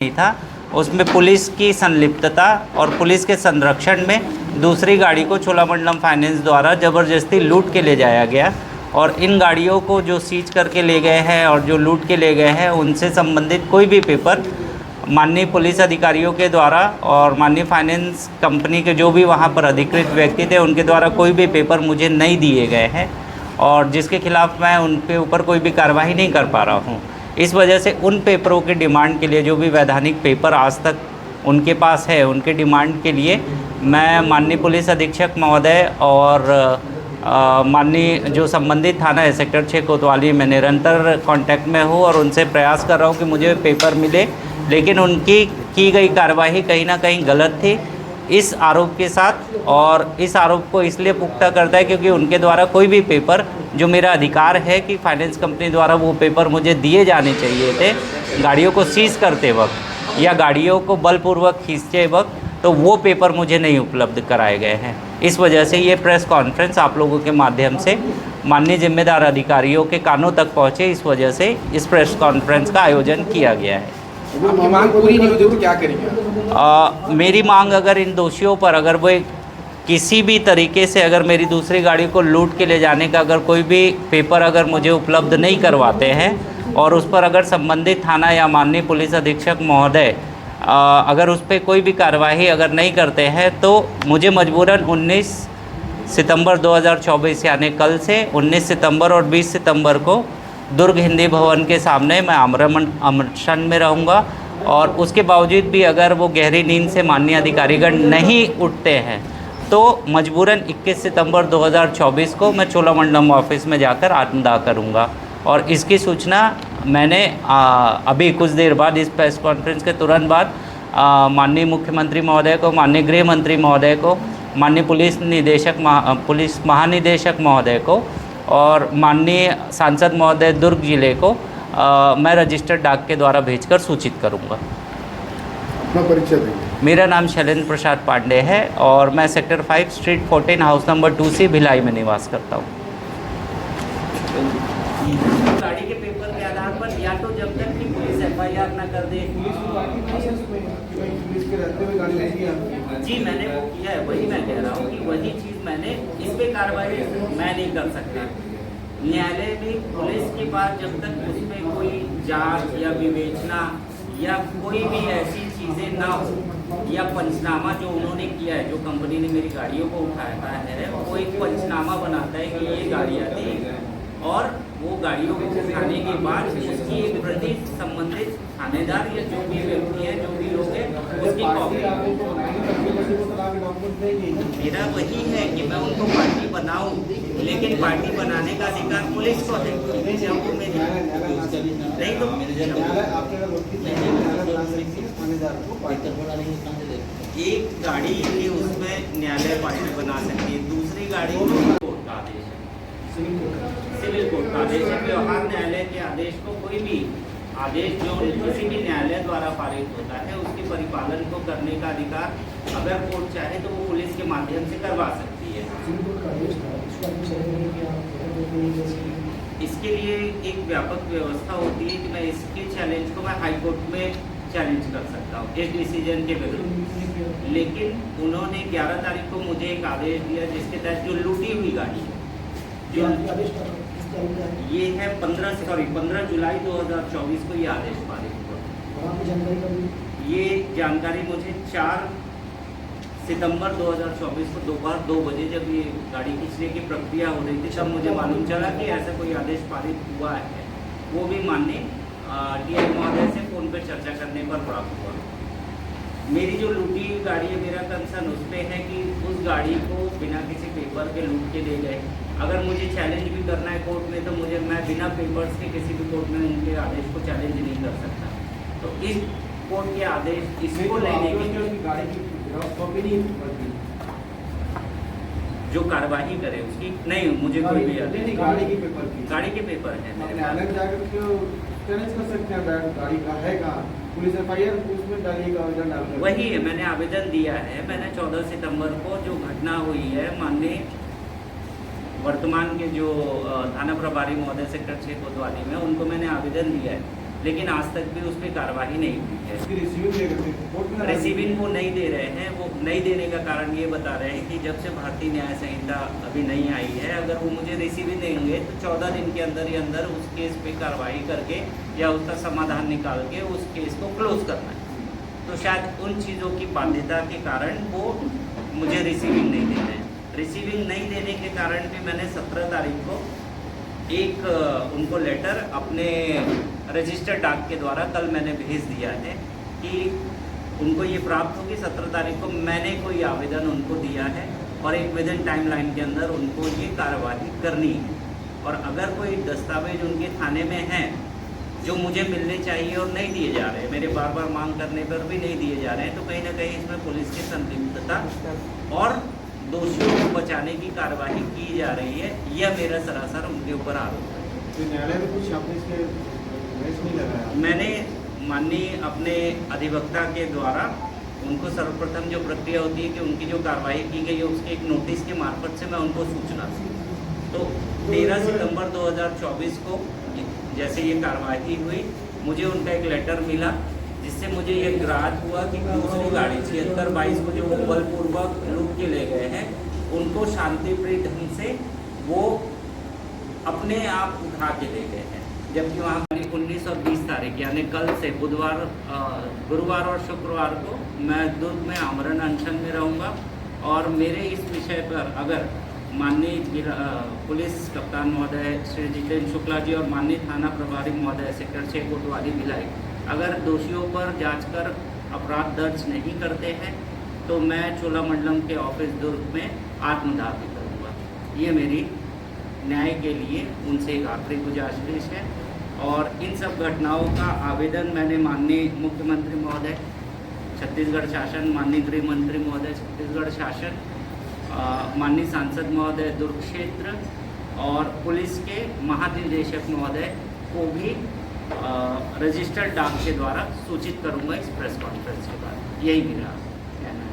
नहीं था, उसमें पुलिस की संलिप्तता और पुलिस के संरक्षण में दूसरी गाड़ी को चोलामंडलम फाइनेंस द्वारा ज़बरदस्ती लूट के ले जाया गया। और इन गाड़ियों को जो सीज करके ले गए हैं और जो लूट के ले गए हैं, उनसे संबंधित कोई भी पेपर माननीय पुलिस अधिकारियों के द्वारा और माननीय फाइनेंस कंपनी के जो भी वहाँ पर अधिकृत व्यक्ति थे, उनके द्वारा कोई भी पेपर मुझे नहीं दिए गए हैं, और जिसके खिलाफ़ मैं उनके ऊपर कोई भी कार्रवाई नहीं कर पा रहा हूँ। इस वजह से उन पेपरों की डिमांड के लिए, जो भी वैधानिक पेपर आज तक उनके पास है, उनके डिमांड के लिए मैं माननीय पुलिस अधीक्षक महोदय और माननीय जो संबंधित थाना है सेक्टर 6 कोतवाली में निरंतर कांटेक्ट में हूँ और उनसे प्रयास कर रहा हूँ कि मुझे पेपर मिले, लेकिन उनकी की गई कार्यवाही कहीं ना कहीं गलत थी इस आरोप के साथ। और इस आरोप को इसलिए पुख्ता करता है क्योंकि उनके द्वारा कोई भी पेपर, जो मेरा अधिकार है कि फाइनेंस कंपनी द्वारा वो पेपर मुझे दिए जाने चाहिए थे गाड़ियों को सीज करते वक्त या गाड़ियों को बलपूर्वक खींचते वक्त, तो वो पेपर मुझे नहीं उपलब्ध कराए गए हैं। इस वजह से ये प्रेस कॉन्फ्रेंस आप लोगों के माध्यम से माननीय जिम्मेदार अधिकारियों के कानों तक पहुँचे, इस वजह से इस प्रेस कॉन्फ्रेंस का आयोजन किया गया है। आपकी मांग पूरी नहीं होती तो क्या करेंगे? मेरी मांग, अगर इन दोषियों पर अगर वो किसी भी तरीके से अगर मेरी दूसरी गाड़ी को लूट के ले जाने का अगर कोई भी पेपर अगर मुझे उपलब्ध नहीं करवाते हैं और उस पर अगर संबंधित थाना या माननीय पुलिस अधीक्षक महोदय अगर उस पर कोई भी कार्यवाही अगर नहीं करते हैं, तो मुझे मजबूरन 19 सितंबर 2024 यानी कल से 19 सितंबर और 20 सितंबर को दुर्ग हिंदी भवन के सामने मैं अमृतसर में रहूँगा। और उसके बावजूद भी अगर वो गहरी नींद से माननीय अधिकारीगण नहीं उठते हैं, तो मजबूरन 21 सितंबर 2024 को मैं चोलामंडलम ऑफिस में जाकर आत्मदाह करूँगा। और इसकी सूचना मैंने अभी कुछ देर बाद, इस प्रेस कॉन्फ्रेंस के तुरंत बाद माननीय मुख्यमंत्री महोदय को, माननीय गृह मंत्री महोदय को, माननीय पुलिस महानिदेशक महोदय को और माननीय सांसद महोदय दुर्ग जिले को मैं रजिस्टर्ड डाक के द्वारा भेजकर सूचित करूंगा। अपना परिचय देंगे। मेरा नाम शैलेंद्र प्रसाद पांडे है और मैं sector 5 street 14 house number 2C Bhilai में निवास करता हूँ। गाड़ी के पेपर के आधार पर या तो जब तक कि पुलिस FIR न कर दे, पुलिस के रहते हुए गाड़ी नहीं किया। जी मैंने वो किया है, वही मैं कह रहा हूँ कि वही चीज़ मैंने, इस पे कार्रवाई मैं नहीं कर सकता। न्यायालय में पुलिस के पास जब तक उस पर कोई जांच या विवेचना या कोई भी ऐसी चीज़ें ना हो, या पंचनामा जो उन्होंने किया है, जो कंपनी ने मेरी गाड़ियों को उठाया है, वो एक पंचनामा बनाता है कि ये गाड़ियाँ थी और वो गाड़ियों को उठाने के बाद उसकी एक प्रति संबंधित थानेदार या जो भी व्यक्ति है, जो भी लोग हैं, उसकी कॉपी। मेरा वही है कि मैं उनको पार्टी बनाऊं, लेकिन पार्टी बनाने का अधिकार पुलिस को है, नहीं तो एक गाड़ी की उसमें न्यायालय पार्टी बना सकती है, दूसरी गाड़ी कोर्ट का आदेश है, सिविल कोर्ट का आदेश है। व्यवहार न्यायालय के आदेश को, कोई भी आदेश जो किसी भी न्यायालय द्वारा पारित होता है, उसके परिपालन को करने का अधिकार अगर कोर्ट चाहे तो वो पुलिस के माध्यम से करवा सकती है। इसके लिए एक व्यापक व्यवस्था होती है कि मैं इसके चैलेंज को मैं हाई कोर्ट में चैलेंज कर सकता हूँ इस डिसीजन के विरुद्ध। लेकिन उन्होंने 11 तारीख को मुझे एक आदेश दिया जिसके तहत जो लूटी हुई गाड़ी है, जो ये है 15 जुलाई 2024 को ये आदेश पारित हुआ। ये जानकारी मुझे 4 सितंबर 2024 को दोपहर 2 बजे जब ये गाड़ी खींचने की प्रक्रिया हो रही थी, तब मुझे मालूम चला कि ऐसा कोई आदेश पारित हुआ है। वो भी माननीय DI महोदय से फ़ोन पर चर्चा करने पर प्राप्त हुआ। मेरी जो लूटी हुई गाड़ी है, मेरा कंसर्न उस पर है कि उस गाड़ी को बिना किसी पेपर के लूट के ले गए। अगर मुझे चैलेंज भी करना है कोर्ट में, तो मैं बिना पेपर्स के किसी भी कोर्ट में उनके आदेश को चैलेंज नहीं कर सकता। तो इस कोर्ट के आदेश, इसको लेने की गाड़ी की कॉपी नहीं, जो कार्यवाही करे उसकी नहीं, मुझे कोई भी नहीं, गाड़ी के पेपर की, गाड़ी के पेपर है मेरे पास। अलग जाकर क्यों चैलेंज कर सकते हैं? गाड़ी का है कहाँ? पुलिस FIR उसमें डालिएगा, वही है, मैंने आवेदन दिया है। मैंने 14 सितंबर को जो घटना हुई है, माननीय वर्तमान के जो थाना प्रभारी महोदय सेक्टर 6 कोतवाली में, उनको मैंने आवेदन दिया है लेकिन आज तक भी उस पर कार्रवाई नहीं हुई है। इसकी रिसीविंग दे रहे थे कोर्ट में रिसीविंग वो नहीं दे रहे हैं। वो नहीं देने का कारण ये बता रहे हैं कि जब से भारतीय न्याय संहिता अभी नहीं आई है, अगर वो मुझे रिसीविंग देंगे तो 14 दिन के अंदर ही अंदर उस केस पे कार्रवाई करके या उसका समाधान निकाल के उस केस को क्लोज करना है। तो शायद उन चीज़ों की बाध्यता के कारण वो मुझे रिसीविंग नहीं दे रहे हैं। रिसीविंग नहीं देने के कारण भी मैंने 17 तारीख को एक उनको लेटर अपने रजिस्टर्ड डाक के द्वारा कल मैंने भेज दिया है कि उनको ये प्राप्त हो कि 17 तारीख को मैंने कोई आवेदन उनको दिया है और एक विद इन टाइम लाइन के अंदर उनको ये कार्रवाई करनी है। और अगर कोई दस्तावेज उनके थाने में हैं जो मुझे मिलने चाहिए और नहीं दिए जा रहे हैं, मेरे बार बार मांग करने पर भी नहीं दिए जा रहे हैं, तो कहीं ना कहीं इसमें पुलिस की संलिप्तता और दोषियों को बचाने की कार्रवाई की जा रही है, यह मेरा सरासर उनके ऊपर आरोप है। तो न्यायालय में कुछ आपने इसके बहस नहीं लगाया? मैंने माननीय अपने अधिवक्ता के द्वारा उनको सर्वप्रथम जो प्रक्रिया होती है कि उनकी जो कार्रवाई की गई है उसके एक नोटिस के मार्फत से मैं उनको सूचना दी। तो 13 सितंबर 2024 को जैसे ये कार्रवाई हुई, मुझे उनका एक लेटर मिला जिससे मुझे ये ग्राह्य हुआ कि दूसरी गाड़ी 7622 को जो बलपूर्वक लूट के ले गए हैं उनको शांतिप्रिय ढंग से वो अपने आप उठा के ले गए हैं। जबकि वहाँ 19 और 20 तारीख यानी कल से बुधवार, गुरुवार और शुक्रवार को मैं दुर्ग में आमरण अनशन में रहूँगा और मेरे इस विषय पर अगर माननीय पुलिस कप्तान महोदय श्री जितेंद्र शुक्ला जी और माननीय थाना प्रभारी महोदय सेक्टर 6 कोतवाली भिलाई अगर दोषियों पर जांच कर अपराध दर्ज नहीं करते हैं तो मैं चोलामंडलम के ऑफिस दुर्ग में आत्मदाह भी करूँगा। ये मेरी न्याय के लिए उनसे एक आखिरी गुजारिश है। और इन सब घटनाओं का आवेदन मैंने माननीय मुख्यमंत्री महोदय छत्तीसगढ़ शासन, माननीय गृह मंत्री महोदय छत्तीसगढ़ शासन, माननीय सांसद महोदय दुर्ग क्षेत्र और पुलिस के महानिदेशक महोदय को भी रजिस्टर्ड डाक के द्वारा सूचित करूंगा इस प्रेस कॉन्फ्रेंस के बाद। यही मेरा कहना है।